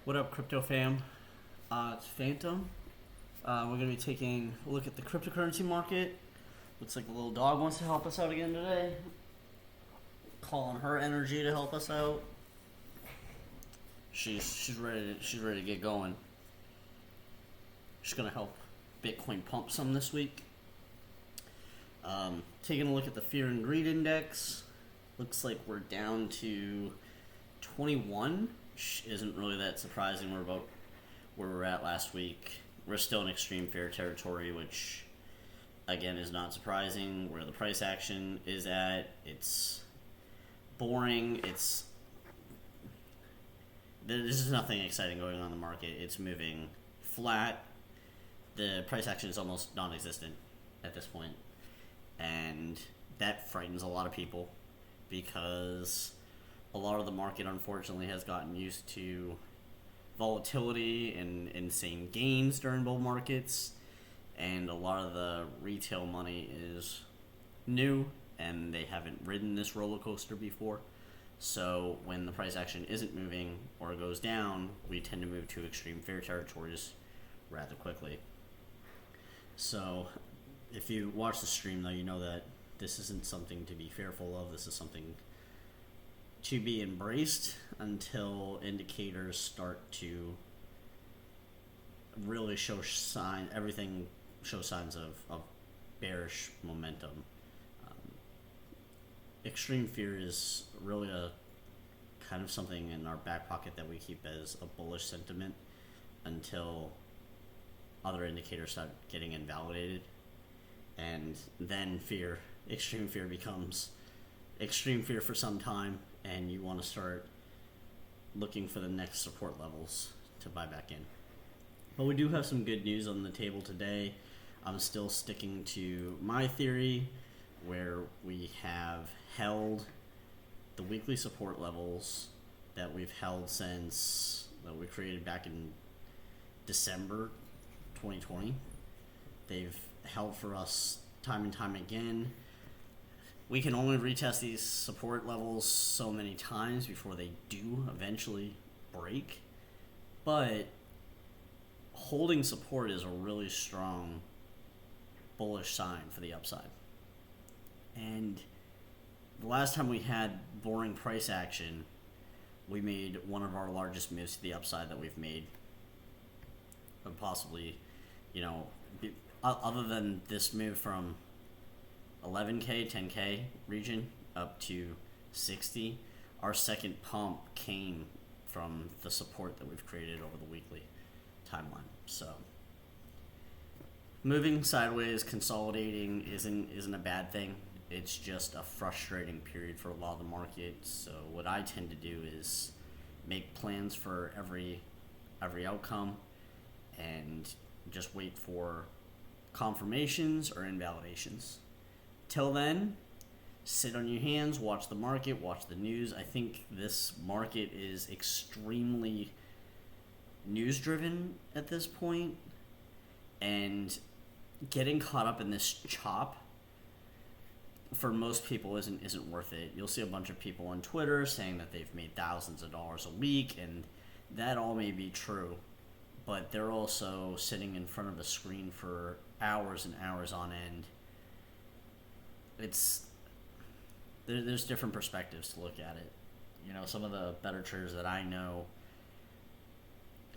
What up, crypto fam? It's Phantom. We're going to be taking a look at the cryptocurrency market. Looks like the little dog wants to help us out again today. Calling her energy to help us out. She's ready. She's ready to get going. She's going to help Bitcoin pump some this week. Taking a look at the fear and greed index. Looks like we're down to 21. Which isn't really that surprising. We're about where we were at last week. We're still in extreme fear territory, which again is not surprising. Where the price action is at, it's boring. There's nothing exciting going on in the market. It's moving flat. The price action is almost non-existent at this point, and that frightens a lot of people because a lot of the market, unfortunately, has gotten used to volatility and insane gains during bull markets, and a lot of the retail money is new and they haven't ridden this roller coaster before. So when the price action isn't moving or goes down, we tend to move to extreme fear territories rather quickly. So if you watch the stream, though, you know that this isn't something to be fearful of. This is something to be embraced until indicators start to really show everything shows signs of bearish momentum. Extreme fear is really a kind of something in our back pocket that we keep as a bullish sentiment until other indicators start getting invalidated, and then extreme fear becomes extreme fear for some time, and you want to start looking for the next support levels to buy back in. But we do have some good news on the table today. I'm still sticking to my theory where we have held the weekly support levels that we've held since that we created back in December 2020. They've held for us time and time again. We can only retest these support levels so many times before they do eventually break. But holding support is a really strong bullish sign for the upside. And the last time we had boring price action, we made one of our largest moves to the upside that we've made. But possibly, other than this move from 11K, 10K region up to 60, our second pump came from the support that we've created over the weekly timeline. So moving sideways, consolidating isn't a bad thing. It's just a frustrating period for a lot of the market. So what I tend to do is make plans for every outcome and just wait for confirmations or invalidations. Till then, sit on your hands, watch the market, watch the news. I think this market is extremely news driven at this point, and getting caught up in this chop for most people isn't worth it. You'll see a bunch of people on Twitter saying that they've made thousands of dollars a week, and that all may be true, but they're also sitting in front of a screen for hours and hours on end. There's different perspectives to look at it. Some of the better traders that I know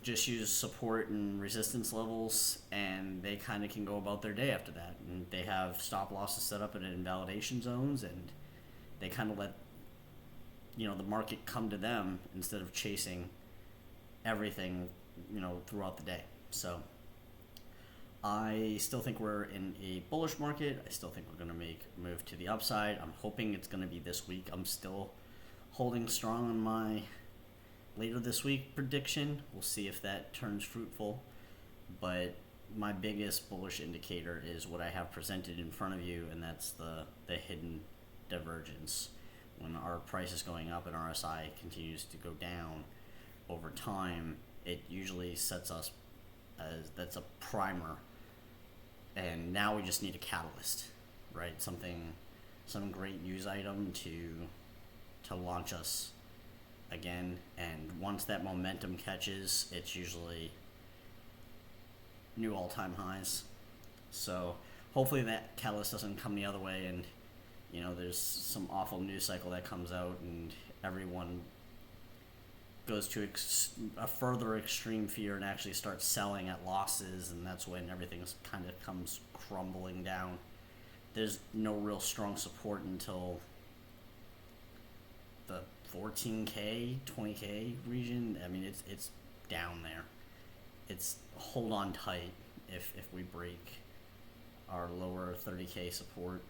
just use support and resistance levels, and they kind of can go about their day after that. And they have stop losses set up in invalidation zones, and they kind of let the market come to them instead of chasing everything throughout the day. So I still think we're in a bullish market. I still think we're going to make a move to the upside. I'm hoping it's going to be this week. I'm still holding strong on my later this week prediction. We'll see if that turns fruitful. But my biggest bullish indicator is what I have presented in front of you, and that's the hidden divergence. When our price is going up and RSI continues to go down over time, it usually sets us as that's a primer, and now we just need a catalyst, right? Some great news item to launch us again and once that momentum catches, it's usually new all-time highs. So hopefully that catalyst doesn't come the other way, and there's some awful news cycle that comes out, and everyone goes to a further extreme fear and actually starts selling at losses, and that's when everything kind of comes crumbling down. There's no real strong support until the 14K, 20K region. I mean, it's down there. It's hold on tight if we break our lower 30K support,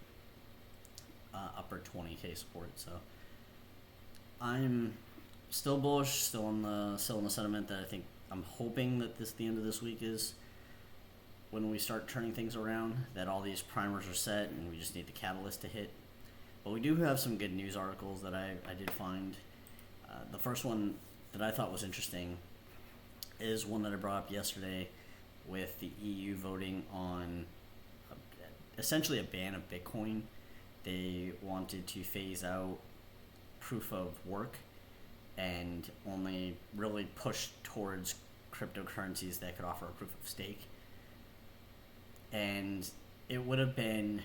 upper 20K support. So I'm still bullish, still in the sentiment that I'm hoping that the end of this week is when we start turning things around, that all these primers are set and we just need the catalyst to hit. But we do have some good news articles that I did find. The first one that I thought was interesting is one that I brought up yesterday with the EU voting on essentially a ban of Bitcoin. They wanted to phase out proof of work and only really push towards cryptocurrencies that could offer a proof of stake. And it would have been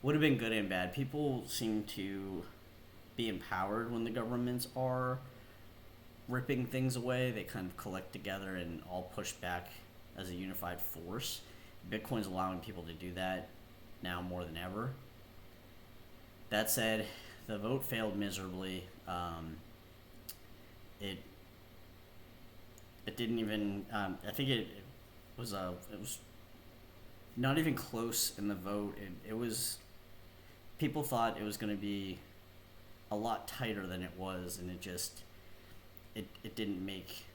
good and bad. People seem to be empowered when the governments are ripping things away. They kind of collect together and all push back as a unified force. Bitcoin's allowing people to do that now more than ever. That said, the vote failed miserably. It didn't even. I think it was not even close in the vote. It was. People thought it was going to be a lot tighter than it was, and it didn't make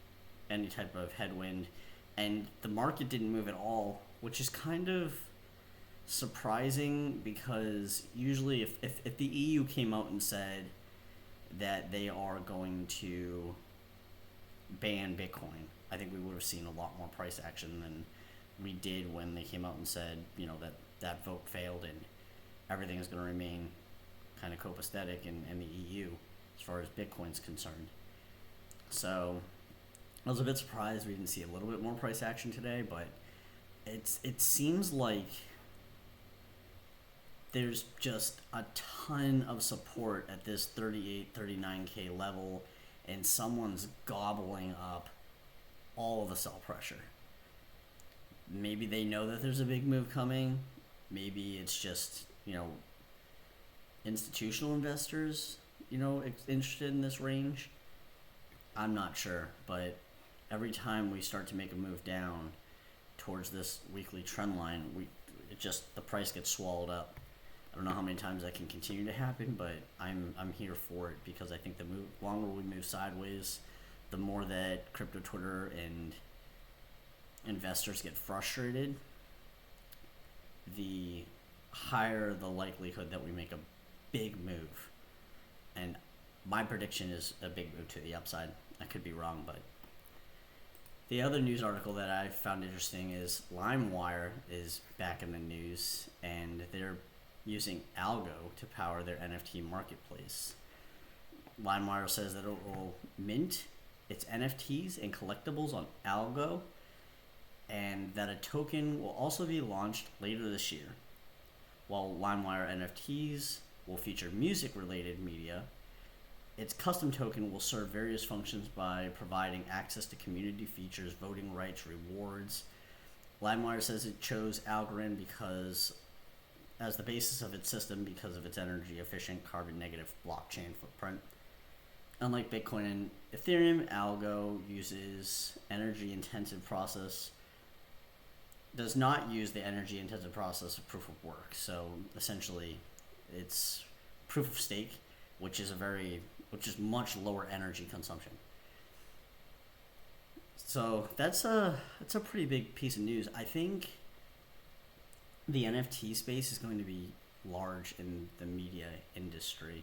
any type of headwind, and the market didn't move at all, which is kind of surprising, because usually if the EU came out and said that they are going to ban Bitcoin, I think we would have seen a lot more price action than we did when they came out and said, that vote failed and everything is going to remain kind of copacetic in the EU as far as Bitcoin's concerned. So I was a bit surprised we didn't see a little bit more price action today, but it seems like there's just a ton of support at this 38, 39K level, and someone's gobbling up all of the sell pressure. Maybe they know that there's a big move coming. Maybe it's just, institutional investors, interested in this range. I'm not sure, but every time we start to make a move down towards this weekly trend line, the price gets swallowed up. I don't know how many times that can continue to happen, but I'm here for it, because I think the longer we move sideways, the more that crypto Twitter and investors get frustrated, the higher the likelihood that we make a big move. And my prediction is a big move to the upside. I could be wrong, but the other news article that I found interesting is Limewire is back in the news, and they're using ALGO to power their NFT marketplace. Limewire says that it will mint its NFTs and collectibles on ALGO, and that a token will also be launched later this year. While Limewire NFTs will feature music-related media, its custom token will serve various functions by providing access to community features, voting rights, rewards. Limewire says it chose Algorand as the basis of its system because of its energy-efficient, carbon-negative blockchain footprint. Unlike Bitcoin and Ethereum, ALGO does not use the energy-intensive process of proof of work. So essentially, it's proof of stake, which is much lower energy consumption. So that's a pretty big piece of news. I think the NFT space is going to be large in the media industry.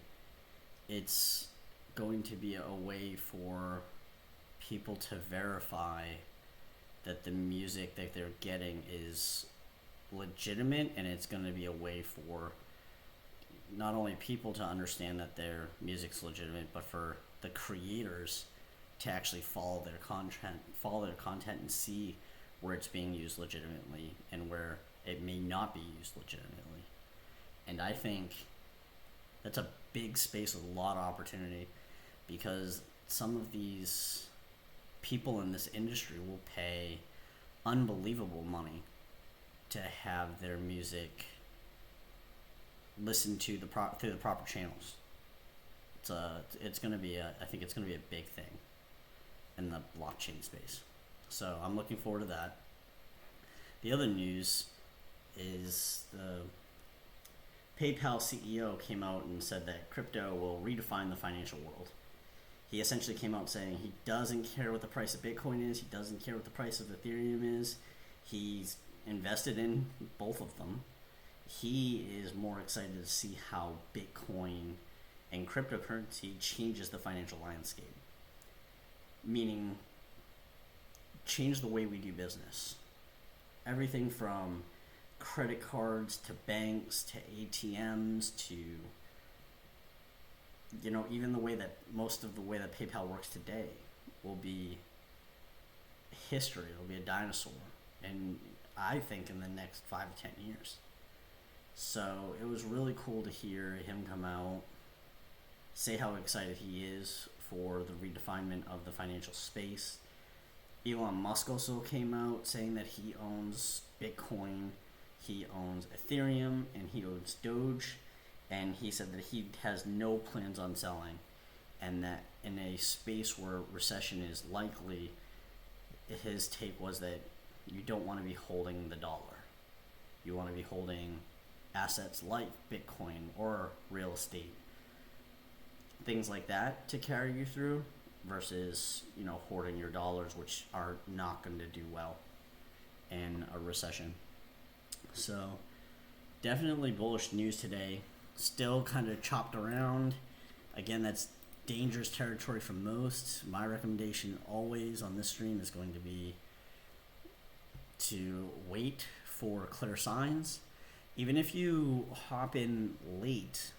It's going to be a way for people to verify that the music that they're getting is legitimate, and it's going to be a way for not only people to understand that their music's legitimate, but for the creators to actually follow their content and see where it's being used legitimately and where it may not be used legitimately. And I think that's a big space with a lot of opportunity, because some of these people in this industry will pay unbelievable money to have their music listened to through the proper channels. It's going to be I think it's going to be a big thing in the blockchain space. So I'm looking forward to that. The other news is the PayPal CEO came out and said that crypto will redefine the financial world. He essentially came out saying he doesn't care what the price of Bitcoin is. He doesn't care what the price of Ethereum is. He's invested in both of them. He is more excited to see how Bitcoin and cryptocurrency changes the financial landscape. Meaning, change the way we do business. Everything from credit cards to banks to ATMs to, even most of the way that PayPal works today will be history. It'll be a dinosaur. And I think in the next 5 to 10 years. So it was really cool to hear him come out, say how excited he is for the redefinement of the financial space. Elon Musk also came out saying that he owns Bitcoin, he owns Ethereum, and he owns Doge. And he said that he has no plans on selling, and that in a space where recession is likely, his take was that you don't want to be holding the dollar. You want to be holding assets like Bitcoin or real estate, things like that to carry you through, versus hoarding your dollars, which are not going to do well in a recession. So definitely bullish news today. Still kind of chopped around. Again, that's dangerous territory for most. My recommendation always on this stream is going to be to wait for clear signs. Even if you hop in late,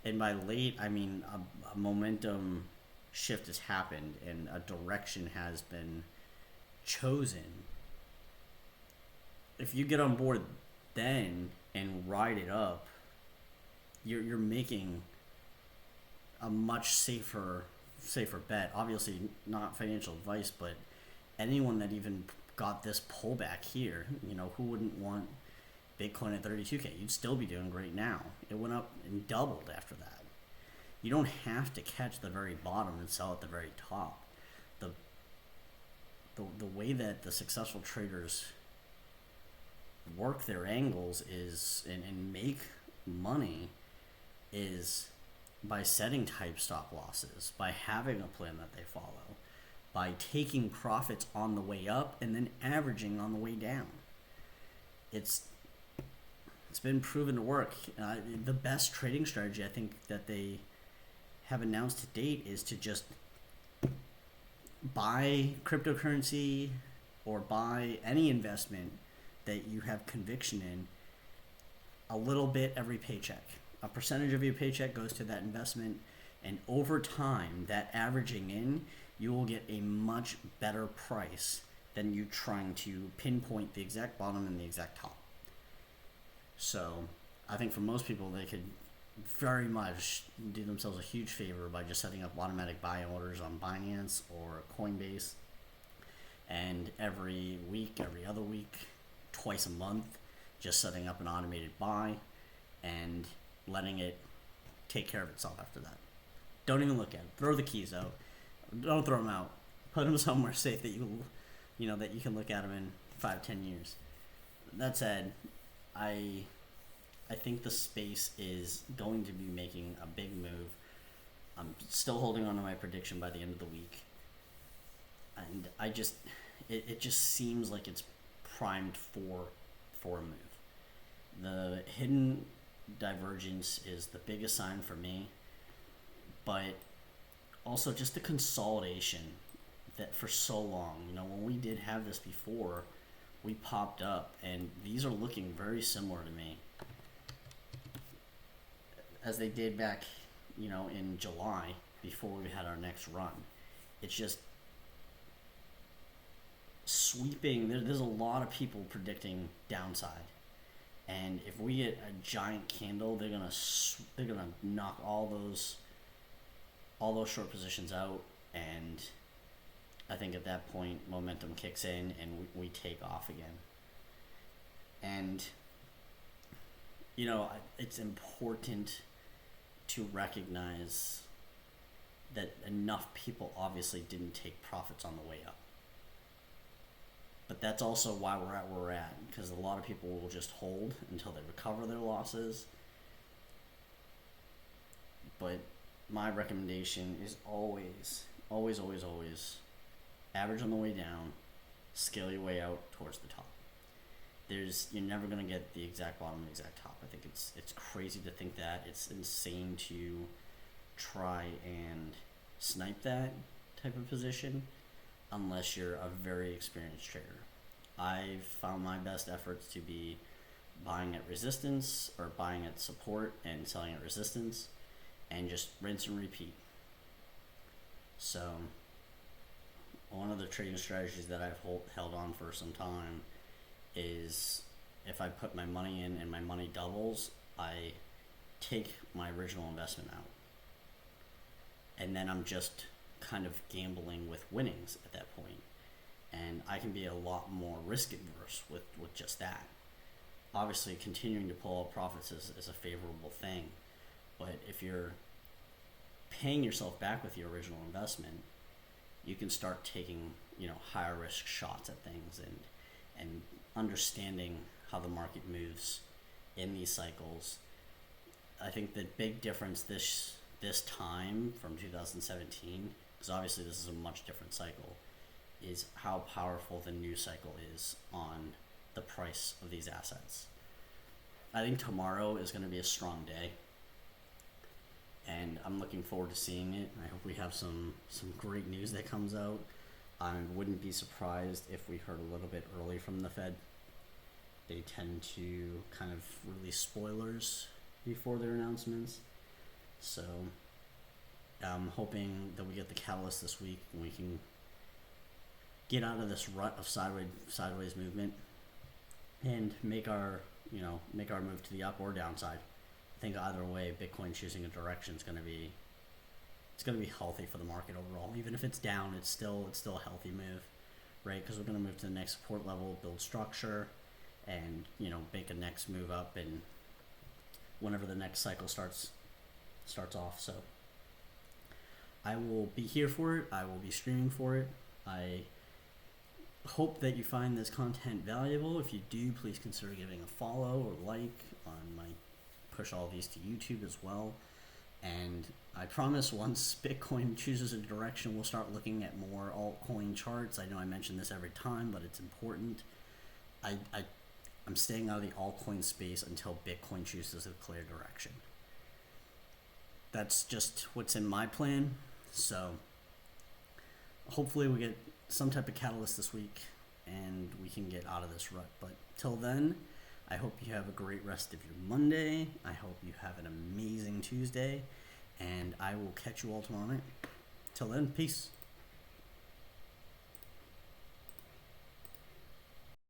and by late I mean a momentum shift has happened and a direction has been chosen. If you get on board then and ride it up, you're making a much safer bet. Obviously not financial advice, but anyone that even got this pullback here, who wouldn't want Bitcoin at 32K? You'd still be doing great now. It went up and doubled after that. You don't have to catch the very bottom and sell at the very top. The way that the successful traders work their angles is and make money is by setting type stop losses, by having a plan that they follow, by taking profits on the way up and then averaging on the way down. It's been proven to work. The best trading strategy I think that they have announced to date is to just buy cryptocurrency or buy any investment that you have conviction in a little bit every paycheck. A percentage of your paycheck goes to that investment, and over time, that averaging in, you will get a much better price than you trying to pinpoint the exact bottom and the exact top. So I think for most people, they could very much do themselves a huge favor by just setting up automatic buy orders on Binance or Coinbase, and every week, every other week, twice a month, just setting up an automated buy and letting it take care of itself after that. Don't even look at it. Throw the keys out. Don't throw them out. Put them somewhere safe that that you can look at them in 5-10 years. That said, I think the space is going to be making a big move. I'm still holding on to my prediction by the end of the week, and it just seems like it's primed for a move. The hidden divergence is the biggest sign for me, but also just the consolidation that for so long, when we did have this before, we popped up, and these are looking very similar to me as they did back, in July before we had our next run. It's just sweeping. There's a lot of people predicting downside, and if we get a giant candle, they're gonna knock all those short positions out, and I think at that point momentum kicks in and we take off again. And it's important to recognize that enough people obviously didn't take profits on the way up. But that's also why we're at where we're at, because a lot of people will just hold until they recover their losses. But my recommendation is always average on the way down, scale your way out towards the top. You're never going to get the exact bottom and the exact top. I think it's crazy to think that. It's insane to try and snipe that type of position unless you're a very experienced trader. I've found my best efforts to be buying at resistance or buying at support and selling at resistance, and just rinse and repeat. So one of the trading strategies that I've held on for some time is if I put my money in and my money doubles, I take my original investment out. And then I'm just kind of gambling with winnings at that point. And I can be a lot more risk adverse with just that. Obviously, continuing to pull out profits is a favorable thing. But if you're paying yourself back with your original investment, you can start taking, higher risk shots at things and understanding how the market moves in these cycles. I think the big difference this time from 2017, because obviously this is a much different cycle, is how powerful the new cycle is on the price of these assets. I think tomorrow is going to be a strong day, and I'm looking forward to seeing it. I hope we have some great news that comes out. I wouldn't be surprised if we heard a little bit early from the Fed. They tend to kind of release spoilers before their announcements. So I'm hoping that we get the catalyst this week and we can get out of this rut of sideways movement and make our move to the up or downside. I think either way, Bitcoin choosing a direction is going to be healthy for the market overall. Even if it's down, it's still a healthy move, right? Because we're going to move to the next support level, build structure, and make a next move up, and whenever the next cycle starts off. So I will be here for it. I will be streaming for it. I hope that you find this content valuable. If you do, please consider giving a follow or like on my push all these to YouTube as well. And I promise once Bitcoin chooses a direction, we'll start looking at more altcoin charts. I know I mention this every time, but it's important. I'm staying out of the altcoin space until Bitcoin chooses a clear direction. That's just what's in my plan. So hopefully we get some type of catalyst this week and we can get out of this rut. But till then, I hope you have a great rest of your Monday. I hope you have an amazing Tuesday, and I will catch you all tomorrow night. Till then, peace.